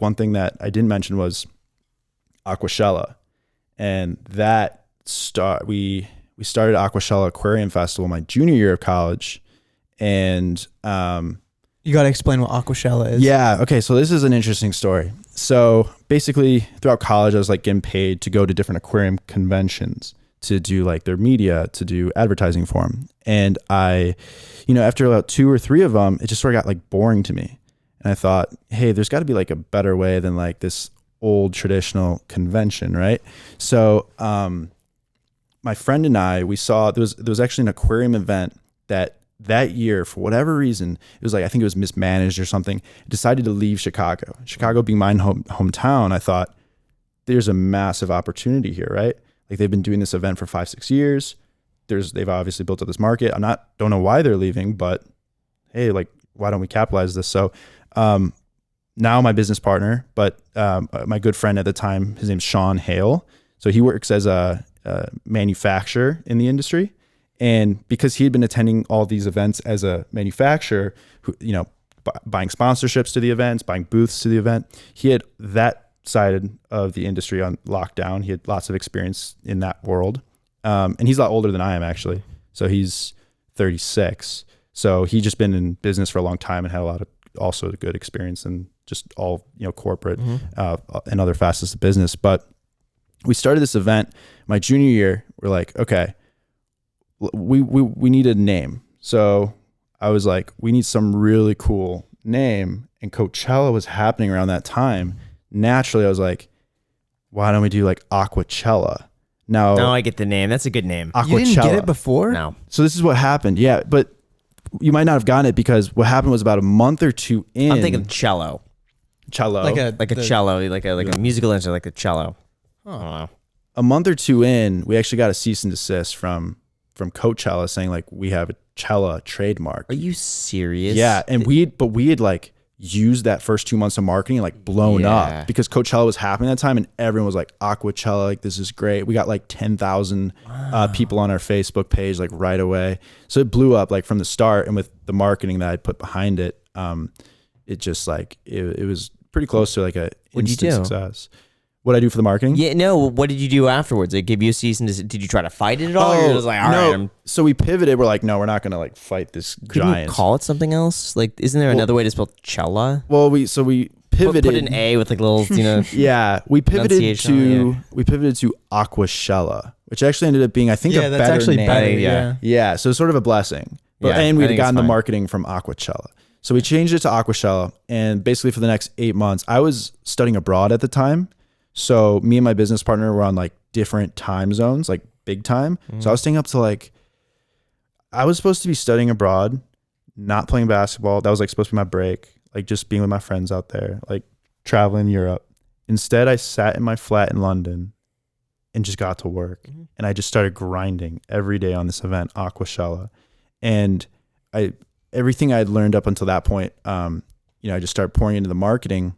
one thing that I didn't mention was AQUASHELLA, and we started AQUASHELLA Aquarium Festival my junior year of college, and you got to explain what AQUASHELLA is. Yeah. Okay. So this is an interesting story. So basically, throughout college, I was like getting paid to go to different aquarium conventions to do like their media, to do advertising for them. And I, after about 2 or 3 of them, it just sort of got like boring to me. And I thought, hey, there's got to be like a better way than like this old traditional convention, right? So my friend and I, we saw there was actually an aquarium event that year, for whatever reason, it was like, I think it was mismanaged or something, decided to leave Chicago. Chicago being my hometown, I thought there's a massive opportunity here, right? Like they've been doing this event for 5-6 years. They've obviously built up this market. Don't know why they're leaving, but hey, like, why don't we capitalize this? So now my business partner, but my good friend at the time, his name's Sean Hale. So he works as a manufacturer in the industry. And because he had been attending all these events as a manufacturer, buying sponsorships to the events, buying booths to the event, he had that side of the industry on lockdown. He had lots of experience in that world. And he's a lot older than I am, actually. So he's 36. So he's just been in business for a long time and had a lot of also good experience in just all, corporate and other facets of business. But we started this event my junior year. We're like, okay, we need a name. So I was like, we need some really cool name. And Coachella was happening around that time. Naturally, I was like, why don't we do like AQUASHELLA? Now, no, I get the name. That's a good name. AQUASHELLA. You didn't get it before? No. So this is what happened. Yeah, but you might not have gotten it because what happened was about a month or 2 in. I'm thinking cello. Cello. Like a cello, like a musical instrument, like a cello. Huh. I don't know. A month or 2 in, we actually got a cease and desist from Coachella saying like, we have a Cella trademark. Are you serious? Yeah, and we had like used that first 2 months of marketing like blown up because Coachella was happening at that time, and everyone was like, AQUASHELLA, like this is great. We got like 10,000 people on our Facebook page like right away. So it blew up like from the start, and with the marketing that I put behind it, it just like it was pretty close to like a instant success. What I do for the marketing? Yeah, no. What did you do afterwards? They give you a season. Did you try to fight it at all? Or you're just like, all right. So we pivoted. We're like, no, we're not gonna like fight this Couldn't giant. you call it something else? Like, isn't there another way to spell cella? Well, we pivoted. Put an A with like little, yeah, we pivoted to pronunciation, AQUASHELLA, which actually ended up being, I think, a that's better actually name. better. Yeah. So sort of a blessing. But Yeah, and we I had think gotten it's the fine. marketing from AQUASHELLA. So we changed it to AQUASHELLA, and basically for the next 8 months, I was studying abroad at the time. So me and my business partner were on like different time zones, like big time. So I was staying up to like, I was supposed to be studying abroad, not playing basketball. That was like supposed to be my break, like just being with my friends out there, like traveling Europe. Instead, I sat in my flat in London and just got to work. And I just started grinding every day on this event, AQUASHELLA. And everything I had learned up until that point, I just started pouring into the marketing.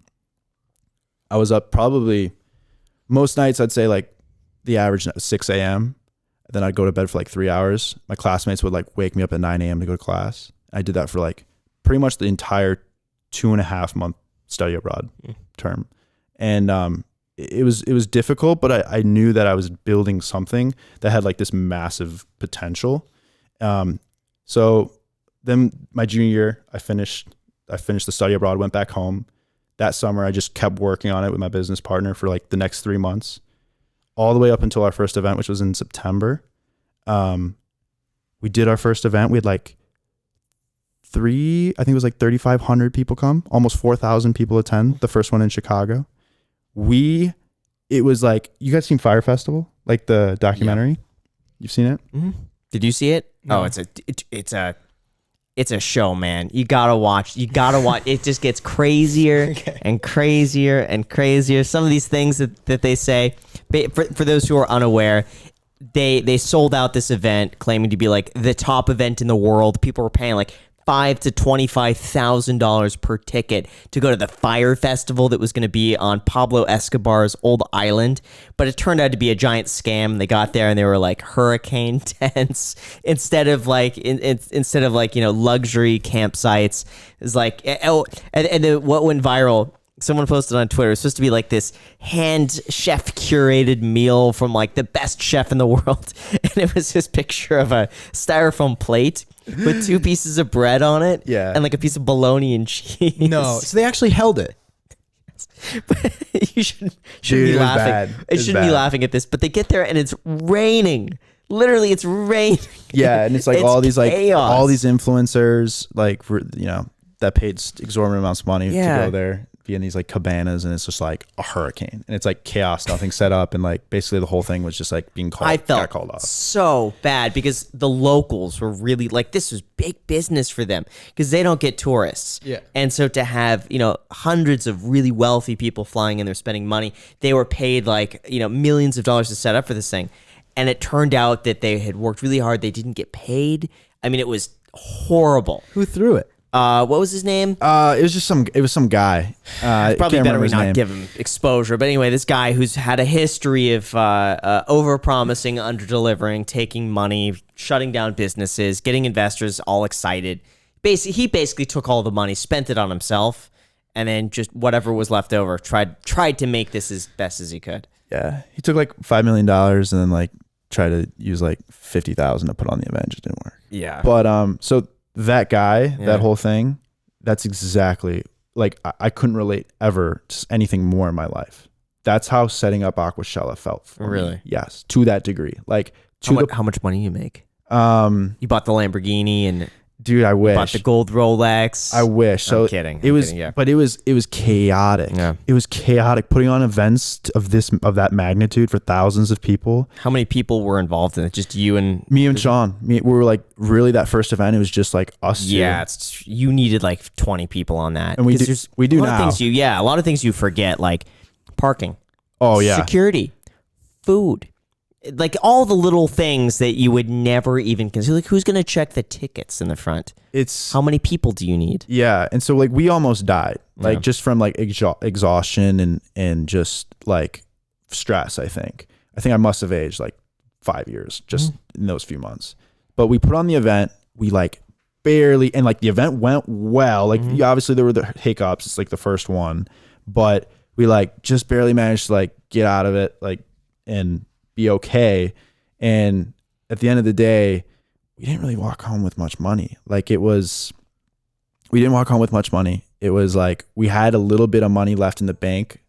I was up probably most nights, I'd say like the average 6 a.m. Then I'd go to bed for like 3 hours. My classmates would like wake me up at 9 a.m. to go to class. I did that for like pretty much the entire 2.5 month study abroad term. And it was difficult, but I knew that I was building something that had like this massive potential. So then my junior year, I finished the study abroad, went back home. That summer, I just kept working on it with my business partner for like the next 3 months, all the way up until our first event, which was in September. We did our first event. We had like I think it was like 3,500 people come, almost 4,000 people attend. The first one in Chicago. It was like, you guys seen Fire Festival, like the documentary? Yeah. You've seen it? Mm-hmm. Did you see it? No. Oh, it's a show, man. You gotta watch. It just gets crazier and crazier and crazier. Some of these things that they say, for those who are unaware, they sold out this event claiming to be like the top event in the world. People were paying like $5,000 to $25,000 per ticket to go to the Fire Festival that was going to be on Pablo Escobar's old island, but it turned out to be a giant scam. They got there and they were like hurricane tents instead of like luxury campsites. It's like, oh, and then what went viral someone posted on Twitter. It's supposed to be like this hand chef curated meal from like the best chef in the world. And it was this picture of a styrofoam plate with 2 pieces of bread on it. Yeah. And like a piece of bologna and cheese. No, so they actually held it. You shouldn't Dude, be it was laughing. bad. It shouldn't be bad. laughing at this, but they get there and it's raining. Literally, it's raining. Yeah, and it's like It's all these chaos. all these influencers like that paid exorbitant amounts of money to Yeah. go there, be in these like cabanas, and it's just like a hurricane, and it's like chaos, nothing set up, and like basically the whole thing was just like being called. I felt got called off. so bad because the locals were really like, this was big business for them because they don't get tourists. Yeah. And so to have, hundreds of really wealthy people flying in there spending money, they were paid like, millions of dollars to set up for this thing. And it turned out that they had worked really hard. They didn't get paid. I mean, it was horrible. Who threw it? What was his name? It was some guy. Probably better we not give him exposure. But anyway, this guy who's had a history of over-promising, under-delivering, taking money, shutting down businesses, getting investors all excited. He basically took all the money, spent it on himself, and then just whatever was left over, tried to make this as best as he could. Yeah, he took like $5 million and then like tried to use like 50,000 to put on the event. Just didn't work. Yeah. But so that guy, that whole thing, that's exactly like I couldn't relate ever to anything more in my life. That's how setting up Aquashella felt for me. Really? Yes, to that degree. Like How much money you make? You bought the Lamborghini and dude, I wish. bought the gold Rolex. I wish. So I'm kidding. It was, yeah. but it was chaotic. Yeah. It was chaotic putting on events of that magnitude for thousands of people. How many people were involved in it? Just you and Me and Sean, we were like really that first event. It was just like us two. yeah. You needed like 20 people on that, And we 'Cause do- there's we do a lot now. Of things a lot of things you forget, like parking. Oh yeah. Security, food, like all the little things that you would never even consider. Like who's gonna check the tickets in the front? It's How many people do you need? yeah, and so like we almost died, like Yeah. just from like exhaustion and just like stress. I think I must have aged like 5 years just in those few months. But we put on the event. We like barely, and like the event went well. Like obviously there were the hiccups. It's like the first one, but we like just barely managed to like get out of it, like and be okay. And at the end of the day, we didn't really walk home with much money. Like we didn't walk home with much money. It was like we had a little bit of money left in the bank.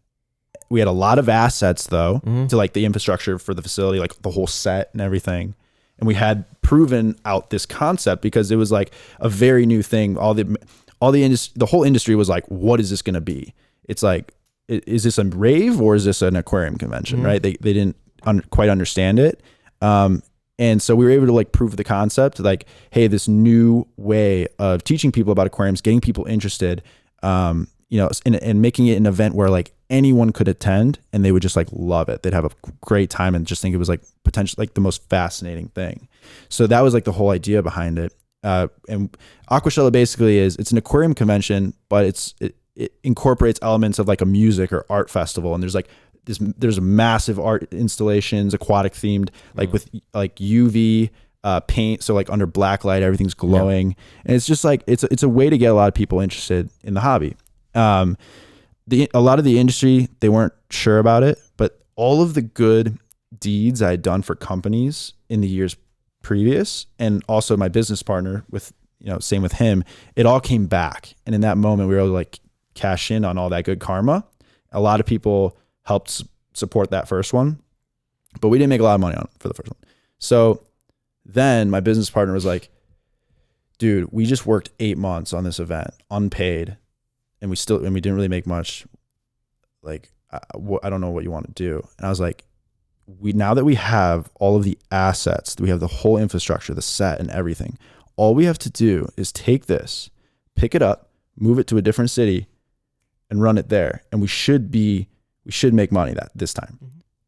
We had a lot of assets though, to like the infrastructure for the facility, like the whole set and everything. And we had proven out this concept because it was like a very new thing. The whole industry was like, what is this going to be? It's like, is this a rave or is this an aquarium convention? Right? They didn't quite understand it. And so we were able to like prove the concept, like, hey, this new way of teaching people about aquariums, getting people interested, and making it an event where like anyone could attend and they would just like love it. They'd have a great time and just think it was like potentially like the most fascinating thing. So that was like the whole idea behind it. And Aquashella basically it's an aquarium convention, but it incorporates elements of like a music or art festival. And there's massive art installations, aquatic themed, like with like UV paint. So like under black light, everything's glowing. And it's just like, it's a way to get a lot of people interested in the hobby. A lot of the industry, they weren't sure about it, but all of the good deeds I had done for companies in the years previous, and also my business partner same with him, it all came back. And in that moment, we were able to like cash in on all that good karma. A lot of people helped support that first one, but we didn't make a lot of money on it for the first one. So then my business partner was like, dude, we just worked 8 months on this event, unpaid, and we didn't really make much. Like, I don't know what you want to do. And I was like, now that we have all of the assets, we have the whole infrastructure, the set and everything, all we have to do is take this, pick it up, move it to a different city and run it there. And we should make money this time.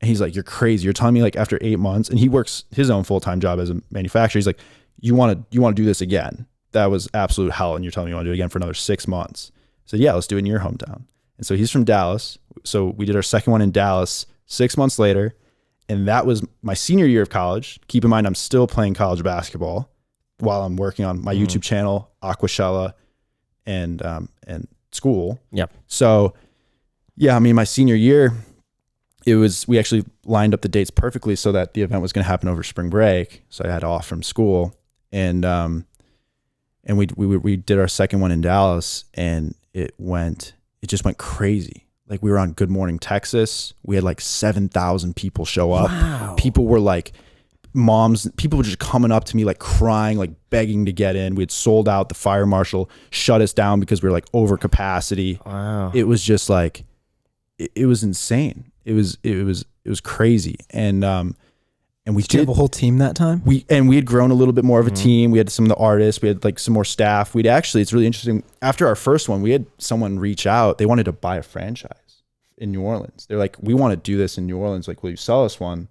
And he's like, you're crazy. You're telling me like after 8 months, and he works his own full-time job as a manufacturer. He's like, you want to do this again? That was absolute hell. And you're telling me you want to do it again for another 6 months. So yeah, let's do it in your hometown. And so he's from Dallas. So we did our second one in Dallas 6 months later. And that was my senior year of college. Keep in mind, I'm still playing college basketball while I'm working on my YouTube channel, Aquashella, and school. Yep. So yeah, I mean, my senior year, we actually lined up the dates perfectly so that the event was going to happen over spring break. So I had off from school, and we did our second one in Dallas, and it just went crazy. Like, we were on Good Morning Texas. We had like 7,000 people show up. Wow. People were like, people were just coming up to me, like crying, like begging to get in. We had sold out. The fire marshal shut us down because we were like over capacity. Wow. It was just like, it was insane. It was crazy. And we did you have a whole team that time? We had grown a little bit more of a team. We had some of the artists. We had like some more staff. It's really interesting. After our first one, we had someone reach out. They wanted to buy a franchise in New Orleans. They're like, we want to do this in New Orleans. Like, will you sell us one?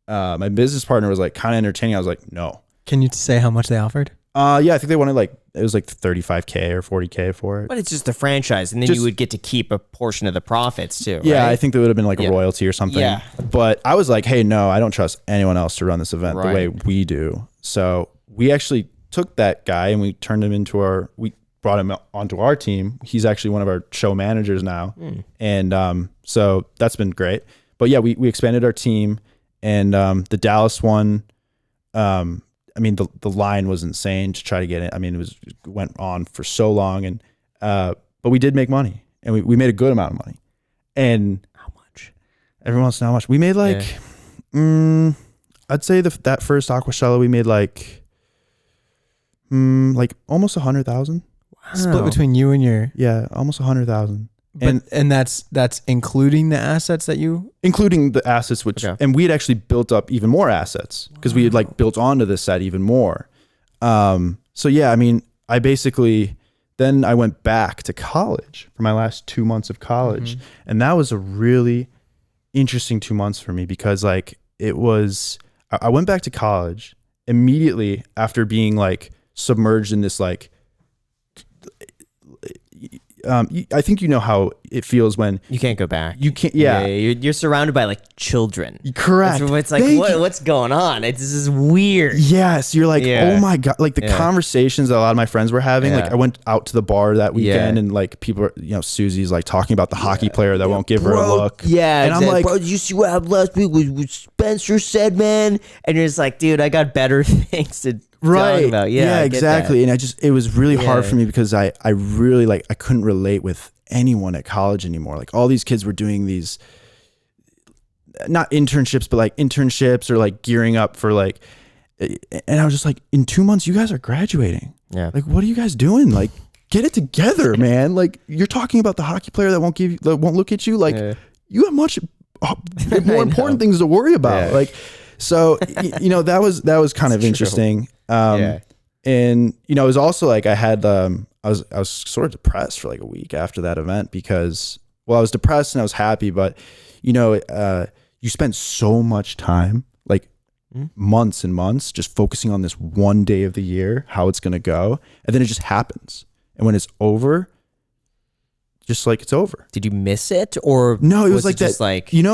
My business partner was like kind of entertaining. I was like, no. Can you say how much they offered? Yeah, I think they wanted it was like 35K or 40K for it. But it's just a franchise, and then you would get to keep a portion of the profits too. Yeah, right? I think there would have been like a royalty or something. Yeah. But I was like, hey, no, I don't trust anyone else to run this event the way we do. So we actually took that guy and we turned him we brought him onto our team. He's actually one of our show managers now. And so that's been great. But yeah, we expanded our team, and the Dallas one, I mean, the line was insane to try to get it. I mean, it went on for so long, and but we did make money, and we made a good amount of money. And how much? Every once in a while, how much? We made like, I'd say that first Aquashella we made like almost 100,000. Wow. Split between you and almost 100,000. And that's including the assets including the assets, and we had actually built up even more assets because we had like built onto this set even more. So yeah, I mean, then I went back to college for my last 2 months of college. And that was a really interesting 2 months for me because like I went back to college immediately after being like submerged in this like, I think you know how it feels when you can't go back. You can't. You're surrounded by like children. Correct. It's like what's going on? This is weird. Yes, you're like, oh my god! Like the conversations that a lot of my friends were having. Like I went out to the bar that weekend, and like people, Susie's like talking about the hockey player that won't give her a look. Yeah, and I'm like, bro, did you see what happened last week? What Spencer said, man? And you're just like, dude, I got better things to. Talk about. Yeah, exactly. And it was really hard for me because I really I couldn't relate with anyone at college anymore. Like all these kids were doing these, not internships, but like internships or like gearing up for like, and I was just like, in 2 months, you guys are graduating. Yeah. Like, what are you guys doing? Like, get it together, man. Like you're talking about the hockey player that won't look at you. Like you have much more important things to worry about. Yeah. Like, so, that was kind of interesting. And, it was also like I was sort of depressed for like a week after that event because, I was depressed and I was happy, but, you spend so much time, like months and months, just focusing on this one day of the year, how it's going to go. And then it just happens. And when it's over, just like it's over. Did you miss it or no? It was like that. Like and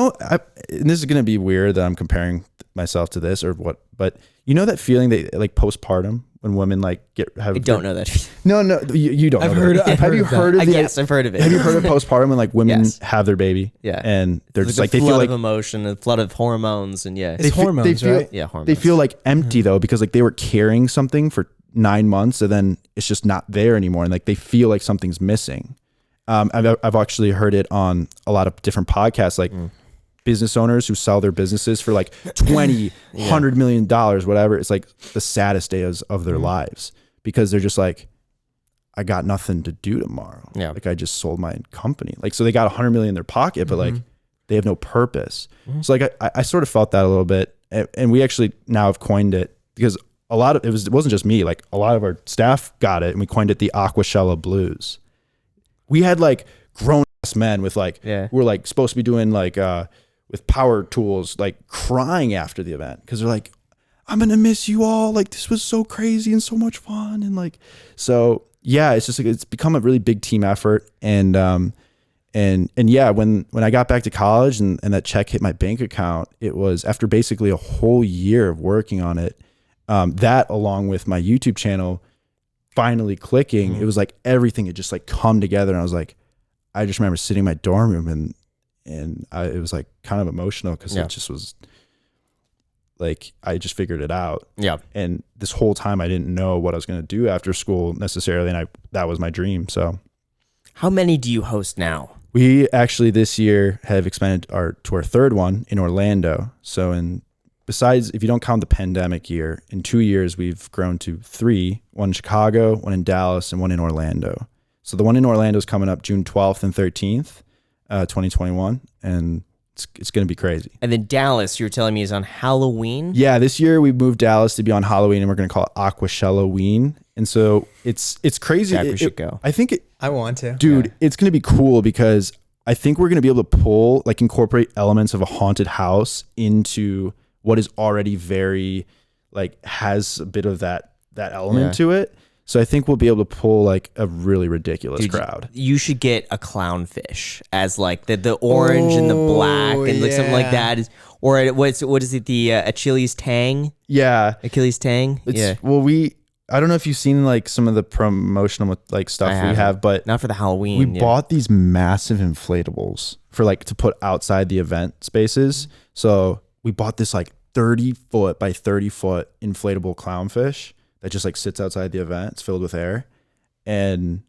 this is gonna be weird that I'm comparing myself to this or what, but that feeling that like postpartum when women like have. I don't know that. No, you don't. Have you heard of it? Yes, I've heard of it. Have you heard of postpartum when like women have their baby? Yeah, and they're just like they feel like of emotion, a flood of hormones, and it's hormones, right? Yeah, hormones. They feel like empty though because like they were carrying something for 9 months and then it's just not there anymore, and like they feel like something's missing. I've actually heard it on a lot of different podcasts, like business owners who sell their businesses for like 20, $100 million, whatever. It's like the saddest days of their lives because they're just like, I got nothing to do tomorrow. Yeah. Like I just sold my company. Like, so they got 100 million in their pocket, but like they have no purpose. So like, I sort of felt that a little bit, and we actually now have coined it because it wasn't just me, like a lot of our staff got it and we coined it the AQUASHELLA Blues. We had like grown ass men with like, who were like supposed to be doing like, with power tools, like crying after the event. Cause they're like, I'm going to miss you all. Like this was so crazy and so much fun. And like, so yeah, it's just like, it's become a really big team effort. And yeah, when I got back to college and that check hit my bank account, it was after basically a whole year of working on it. That along with my YouTube channel, finally clicking, it was like everything had just like come together, and I was like, I just remember sitting in my dorm room and it was like kind of emotional because Yeah. it just was like, I just figured it out. Yeah. And this whole time I didn't know what I was going to do after school necessarily. And that was my dream. So How many do you host now? we actually this year have expanded to our third one in Orlando. So besides, if you don't count the pandemic year, in 2 years, we've grown to 3, one in Chicago, one in Dallas, and one in Orlando. So the one in Orlando is coming up June 12th and 13th, 2021. And it's going to be crazy. And then Dallas, you were telling me, is on Halloween. Yeah, this year we moved Dallas to be on Halloween, and we're going to call it AQUASHELLA-ween. And so it's crazy. Jack, we should go. I think I want to. dude, it's going to be cool because I think we're going to be able to incorporate elements of a haunted house into what is already very, has a bit of that element to it. So I think we'll be able to pull like a really ridiculous crowd. You should get a clownfish as like the orange and the black and like something like that. Or what is it? The Achilles Tang? Yeah. Achilles Tang? Well, I don't know if you've seen like some of the promotional like stuff we have, but not for the Halloween. We bought these massive inflatables for like to put outside the event spaces. So we bought this like 30-foot by 30-foot inflatable clownfish that just like sits outside the event. It's filled with air. And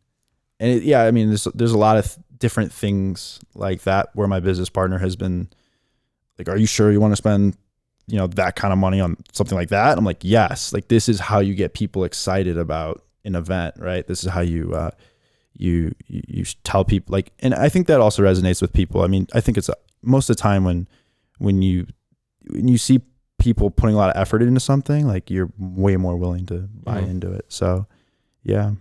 I mean, there's a lot of different things like that where my business partner has been like, are you sure you want to spend, that kind of money on something like that? I'm like, yes, like this is how you get people excited about an event, right? This is how you tell people like, and I think that also resonates with people. I mean, I think it's most of the time when you see people putting a lot of effort into something, like you're way more willing to buy into it. So yeah.